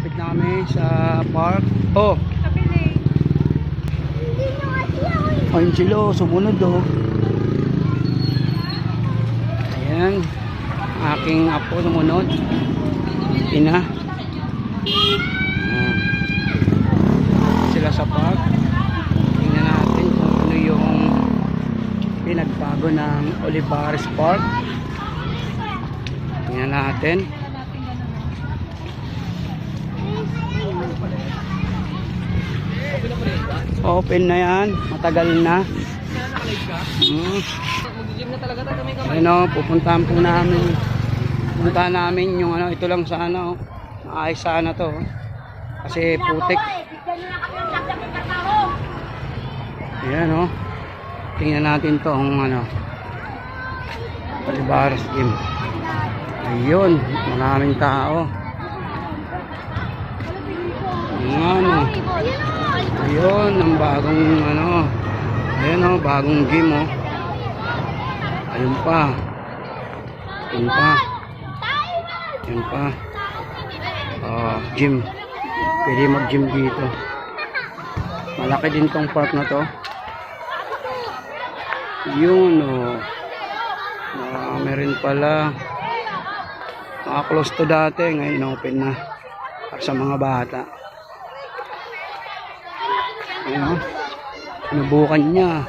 malapit na kami sa park. Oh, ayun sila, sumunod oh. Ayan, aking apo sumunod. Ina. Ayan. Sila sa park. Tingnan natin kung ano yung pinagbago ng Olivares Park. Tingnan natin. Open na yan, matagal na. Ayun o, pupuntahan po namin. Pupuntahan namin yung ano, ito lang sana o. Maayos sana to o. Kasi putik. Ayan o. Tingnan natin to ang ano, Olivares Gym. Ayun, maraming tao. Ano, ayun, ang bagong ano, ayun o, bagong gym o. Ayun pa. Ayun pa. Ayun pa. Gym. Pwede mag-gym dito. Malaki din tong park na to. Yun o. Meron pala. Close to dati. Ngayon open na. Para sa mga bata. Ayun o. Sinubukan niya.